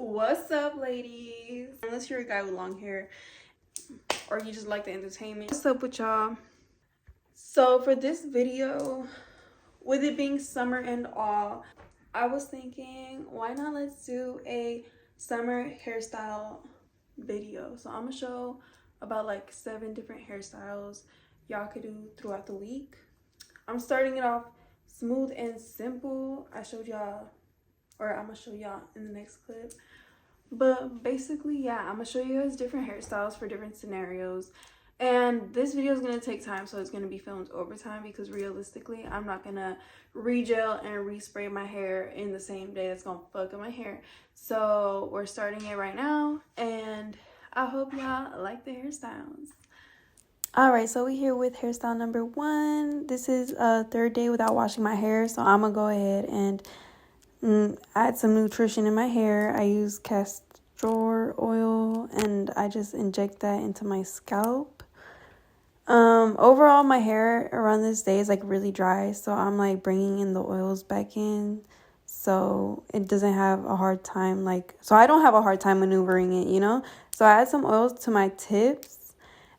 What's up, ladies? Unless you're a guy with long hair or you just like the entertainment. What's up with y'all? So for this video, with it being summer and all, I was thinking, why not let's do a summer hairstyle video. So I'm gonna show about like 7 different hairstyles y'all could do throughout the week. I'm starting it off smooth and simple. I showed y'all, or I'm gonna show y'all in the next clip. But basically, yeah, I'm gonna show you guys different hairstyles for different scenarios. And this video is gonna take time, so it's gonna be filmed over time because realistically, I'm not gonna re-gel and respray my hair in the same day. That's gonna fuck up my hair. So we're starting it right now, and I hope y'all like the hairstyles. Alright, so we're here with hairstyle number 1. This is a 3rd day without washing my hair, so I'm gonna go ahead and add some nutrition in my hair. I use castor oil and I just inject that into my scalp. Overall, my hair around this day is like really dry, so I'm like bringing in the oils back in so it doesn't have a hard time, so I don't have a hard time maneuvering it, you know. So I add some oils to my tips,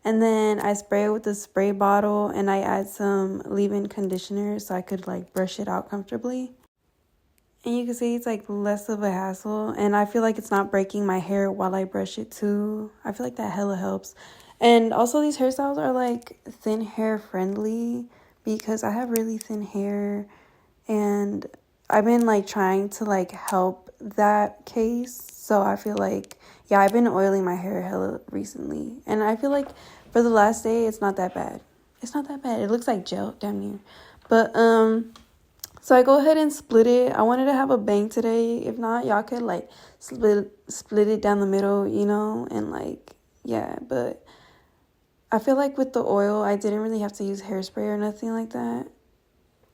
and then I spray it with a spray bottle, and I add some leave-in conditioner so I could like brush it out comfortably. And you can see it's like less of a hassle, and I feel like it's not breaking my hair while I brush it too. I feel like that hella helps. And also these hairstyles are like thin hair friendly because I have really thin hair, and I've been like trying to like help that case. So I feel like, yeah, I've been oiling my hair hella recently, and I feel like for the last day it's not that bad. It's not that bad. It looks like gel damn near. But so I go ahead and split it. I wanted to have a bang today. If not, y'all could like split it down the middle, you know, and like, yeah. But I feel like with the oil, I didn't really have to use hairspray or nothing like that.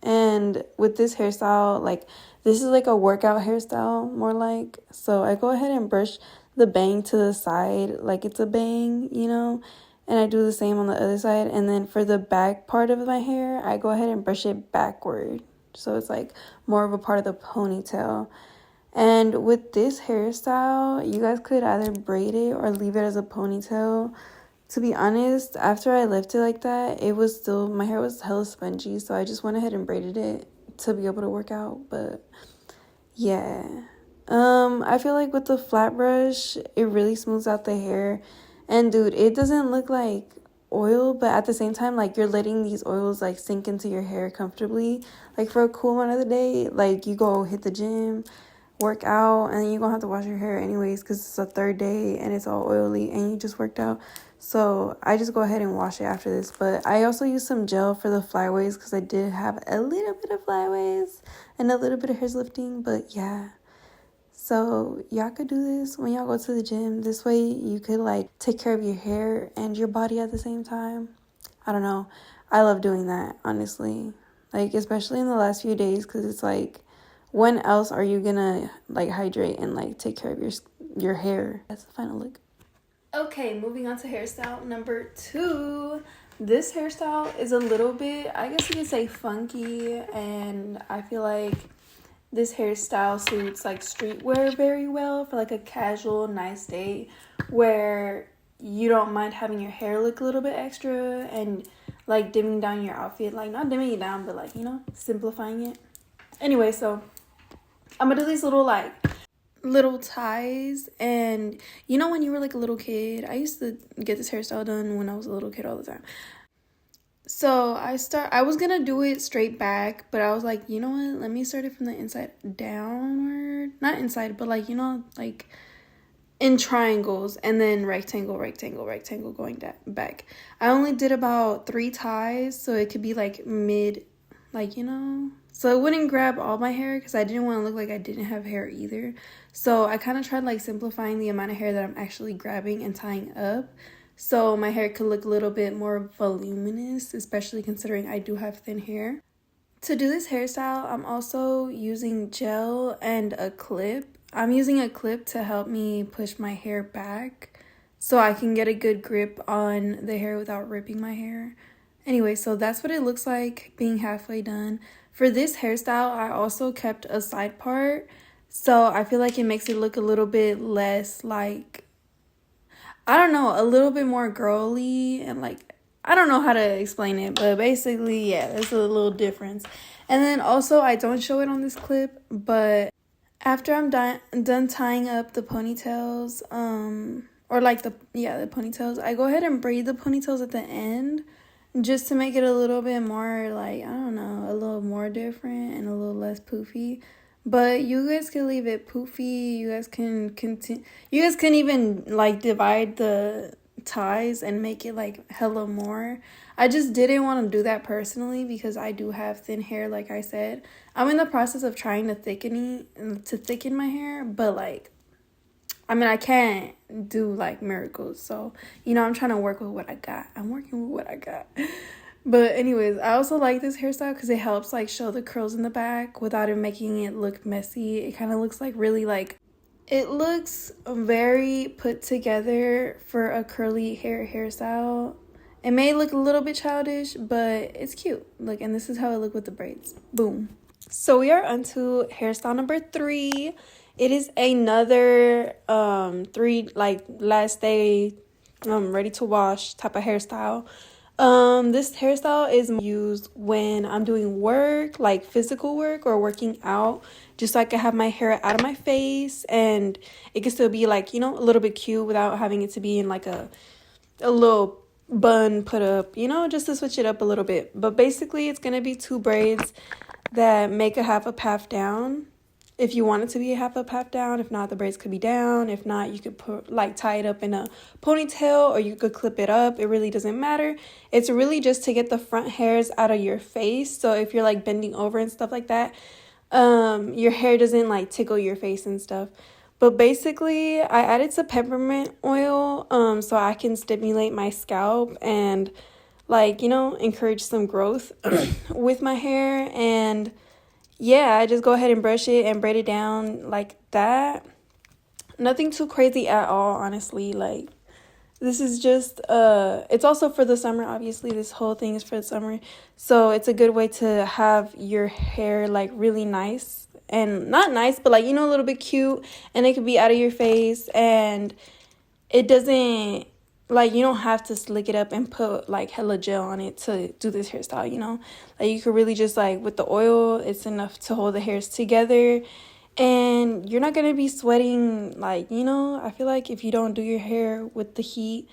And with this hairstyle, like, this is like a workout hairstyle more like. So I go ahead and brush the bang to the side like it's a bang, you know. And I do the same on the other side. And then for the back part of my hair, I go ahead and brush it backward. So it's like more of a part of the ponytail. And with this hairstyle, you guys could either braid it or leave it as a ponytail. To be honest, after I left it like that, it was still, my hair was hella spongy. So I just went ahead and braided it to be able to work out. But yeah, I feel like with the flat brush, it really smooths out the hair. And dude, it doesn't look like oil, but at the same time, like, you're letting these oils like sink into your hair comfortably, like for a cool amount of the day. Like, you go hit the gym, work out, and then you're gonna have to wash your hair anyways because it's a 3rd day and it's all oily and you just worked out. So I just go ahead and wash it after this. But I also use some gel for the flyaways because I did have a little bit of flyaways and a little bit of hair lifting. But yeah, so y'all could do this when y'all go to the gym. This way you could like take care of your hair and your body at the same time. I don't know. I love doing that, honestly. Like, especially in the last few days, because it's like, when else are you gonna like hydrate and like take care of your hair? That's the final look. Okay, moving on to hairstyle number 2. This hairstyle is a little bit, I guess you could say, funky, and I feel like this hairstyle suits like streetwear very well for like a casual, nice day where you don't mind having your hair look a little bit extra and like dimming down your outfit. Like, not dimming it down, but like, you know, simplifying it. Anyway, so I'm gonna do these little ties. And you know, when you were like a little kid, I used to get this hairstyle done when I was a little kid all the time. So I was gonna do it straight back, but I was like, you know what, let me start it from the inside downward. Not inside, but like, you know, like in triangles, and then rectangle going back. I only did about 3 ties, so it could be like mid, like, you know, so it wouldn't grab all my hair because I didn't want to look like I didn't have hair either. So I kind of tried like simplifying the amount of hair that I'm actually grabbing and tying up, so my hair could look a little bit more voluminous, especially considering I do have thin hair. To do this hairstyle, I'm also using gel and a clip. I'm using a clip to help me push my hair back so I can get a good grip on the hair without ripping my hair. Anyway, so that's what it looks like being halfway done. For this hairstyle, I also kept a side part So I feel like it makes it look a little bit less like, I don't know, a little bit more girly and like, I don't know how to explain it, but basically, yeah, there's a little difference. And then also, I don't show it on this clip, but after I'm done tying up the ponytails, or like the ponytails, I go ahead and braid the ponytails at the end just to make it a little bit more like, I don't know, a little more different and a little less poofy. But you guys can leave it poofy. You guys can continue. You guys can even like divide the ties and make it like hella more. I just didn't want to do that personally because I do have thin hair, like I said. I'm in the process of trying to thicken my hair, but like, I mean, I can't do like miracles. So, I'm trying to work with what I got. I'm working with what I got. But anyways, I also like this hairstyle because it helps like show the curls in the back without it making it look messy. It kind of looks like really like, it looks very put together for a curly hairstyle. It may look a little bit childish, but it's cute. Look, and this is how it looked with the braids. Boom. So we are onto hairstyle number 3. It is another 3 like last day ready to wash type of hairstyle. This hairstyle is used when I'm doing work, like physical work or working out, just so I can have my hair out of my face and it can still be like, a little bit cute without having it to be in like a little bun put up, just to switch it up a little bit. But basically it's going to be 2 braids that make a half up, half down. If you want it to be a half up, half down. If not, the braids could be down. If not, you could tie it up in a ponytail or you could clip it up. It really doesn't matter. It's really just to get the front hairs out of your face. So if you're like bending over and stuff like that, your hair doesn't like tickle your face and stuff. But basically, I added some peppermint oil so I can stimulate my scalp and like, encourage some growth with my hair. And yeah, I just go ahead and brush it and braid it down like that. Nothing too crazy at all, honestly. Like, this is just, it's also for the summer, obviously. This whole thing is for the summer. So it's a good way to have your hair, like, really nice. And not nice, but, like, a little bit cute. And it could be out of your face. And it doesn't, like, you don't have to slick it up and put like hella gel on it to do this hairstyle, like you could really just like with the oil, it's enough to hold the hairs together and you're not gonna be sweating. Like, I feel like if you don't do your hair with the heat,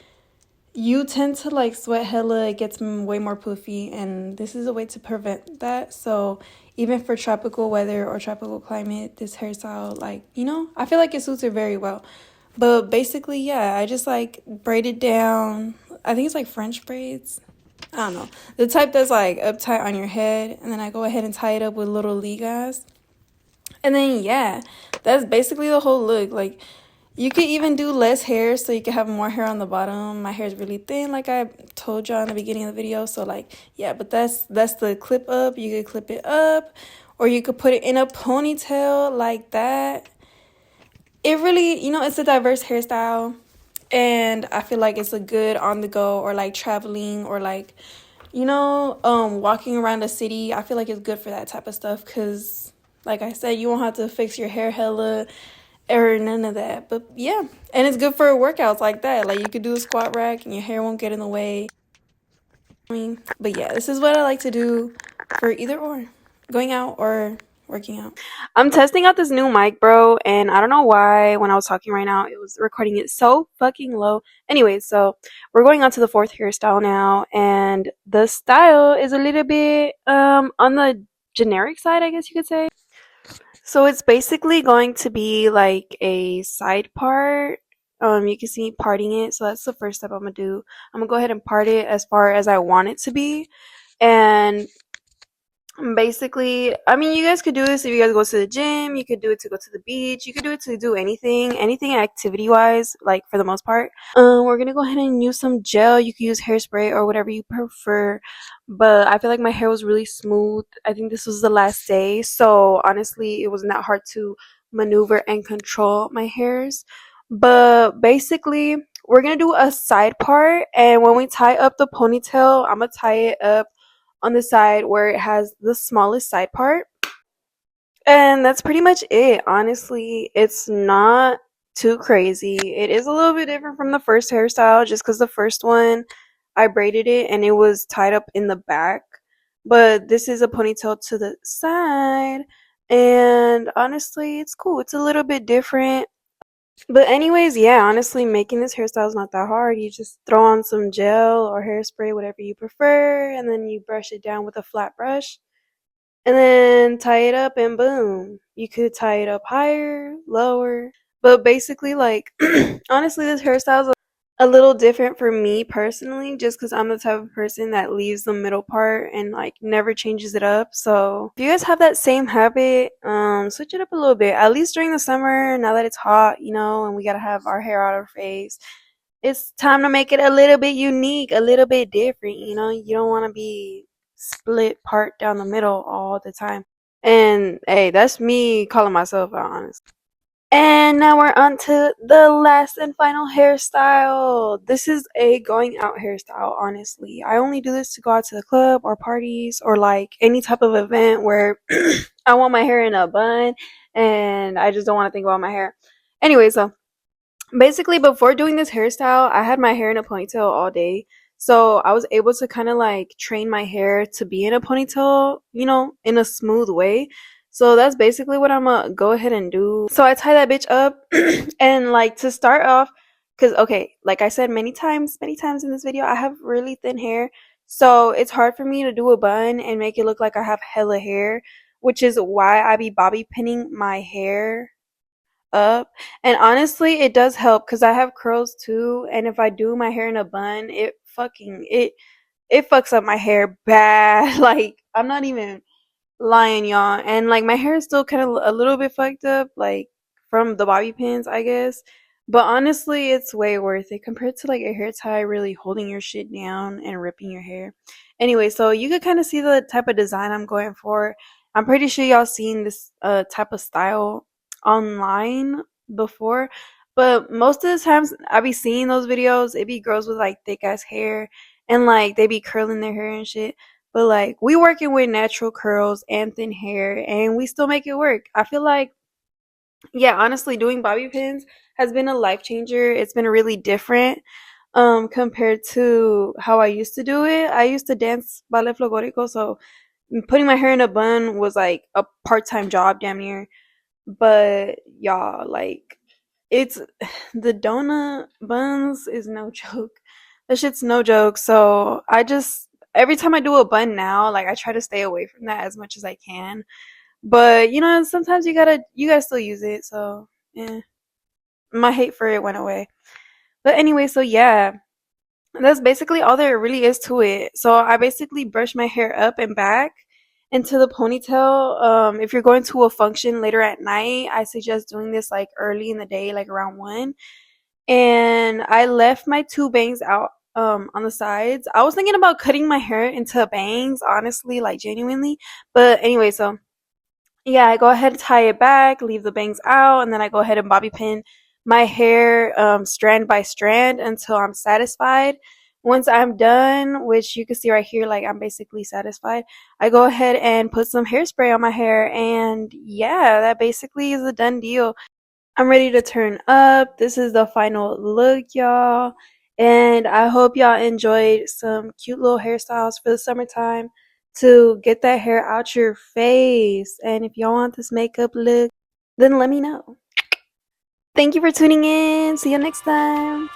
you tend to like sweat hella. It gets way more poofy, and this is a way to prevent that. So even for tropical weather or tropical climate, this hairstyle, like, I feel like it suits it very well. But basically, yeah, I just like braid it down. I think it's like French braids. I don't know. The type that's like uptight on your head. And then I go ahead and tie it up with little ligas. And then, yeah, that's basically the whole look. Like, you could even do less hair so you can have more hair on the bottom. My hair is really thin, like I told y'all in the beginning of the video. So, like, yeah, but that's the clip up. You could clip it up. Or you could put it in a ponytail like that. It really, it's a diverse hairstyle, and I feel like it's a good on the go or like traveling or like, walking around the city. I feel like it's good for that type of stuff because, like I said, you won't have to fix your hair hella or none of that. But yeah, and it's good for workouts like that. Like you could do a squat rack and your hair won't get in the way. But yeah, this is what I like to do for either or, going out or working out. I'm testing out this new mic, bro, and I don't know why when I was talking right now it was recording it so fucking low. Anyway, so we're going on to the 4th hairstyle now, and the style is a little bit on the generic side, I guess you could say. So it's basically going to be like a side part. You can see me parting it, so that's the first step I'm gonna do. I'm gonna go ahead and part it as far as I want it to be, and basically, I mean, you guys could do this if you guys go to the gym. You could do it to go to the beach. You could do it to do anything activity wise, like for the most part. We're gonna go ahead and use some gel. You could use hairspray or whatever you prefer. But I feel like my hair was really smooth. I think this was the last day, so honestly, it wasn't that hard to maneuver and control my hairs. But basically, we're gonna do a side part, and when we tie up the ponytail, I'm gonna tie it up on the side where it has the smallest side part, And that's pretty much it. Honestly, it's not too crazy. It is a little bit different from the first hairstyle just because the first one I braided it and it was tied up in the back. But this is a ponytail to the side. And honestly, it's cool. It's a little bit different. But anyways, yeah, honestly, making this hairstyle is not that hard. You just throw on some gel or hairspray, whatever you prefer, and then you brush it down with a flat brush and then tie it up and boom. You could tie it up higher, lower. But basically, like, honestly, this hairstyle is a little different for me personally, just because I'm the type of person that leaves the middle part and like never changes it up. So if you guys have that same habit, switch it up a little bit. At least during the summer, now that it's hot, you know, and we gotta have our hair out of our face. It's time to make it a little bit unique, a little bit different, you know. You don't want to be split part down the middle all the time. And hey, that's me calling myself out, honestly. And now we're on to the last and final hairstyle. This is a going out hairstyle, honestly. I only do this to go out to the club or parties or like any type of event where I want my hair in a bun and I just don't want to think about my hair. Anyway, so basically before doing this hairstyle I had my hair in a ponytail all day, so I was able to kind of like train my hair to be in a ponytail, you know, in a smooth way. So that's basically what I'm gonna go ahead and do. So I tie that bitch up and like to start off, because okay, like I said many times in this video, I have really thin hair, so it's hard for me to do a bun and make it look like I have hella hair, which is why I be bobby pinning my hair up. And honestly, it does help because I have curls too, and if I do my hair in a bun, it fucks up my hair bad. Like, I'm not even lying, y'all. And like my hair is still kind of a little bit fucked up, like from the bobby pins, I guess. But honestly, it's way worth it compared to like a hair tie really holding your shit down and ripping your hair. Anyway, so you could kind of see the type of design I'm going for. I'm pretty sure y'all seen this type of style online before, but most of the times I be seeing those videos, it be girls with like thick ass hair and like they be curling their hair and shit. But like we working with natural curls and thin hair and we still make it work. I feel like, yeah, honestly, doing bobby pins has been a life changer. It's been really different compared to how I used to do it. I used to dance ballet folklorico, so putting my hair in a bun was like a part-time job damn near. But y'all, like, it's the donut buns is no joke. That shit's no joke. So I just every time I do a bun now, like I try to stay away from that as much as I can. But you know, sometimes you gotta still use it. So yeah, my hate for it went away. But anyway, so yeah, that's basically all there really is to it. So I basically brush my hair up and back into the ponytail. If you're going to a function later at night, I suggest doing this like early in the day, like around 1. And I left my two bangs out on the sides. I was thinking about cutting my hair into bangs, honestly, like genuinely. But anyway, so yeah, I go ahead and tie it back, leave the bangs out, and then I go ahead and bobby pin my hair strand by strand until I'm satisfied. Once I'm done, which you can see right here, like I'm basically satisfied, I go ahead and put some hairspray on my hair, and yeah, that basically is a done deal. I'm ready to turn up. This is the final look, y'all. And I hope y'all enjoyed some cute little hairstyles for the summertime to get that hair out your face. And if y'all want this makeup look, then let me know. Thank you for tuning in. See you next time.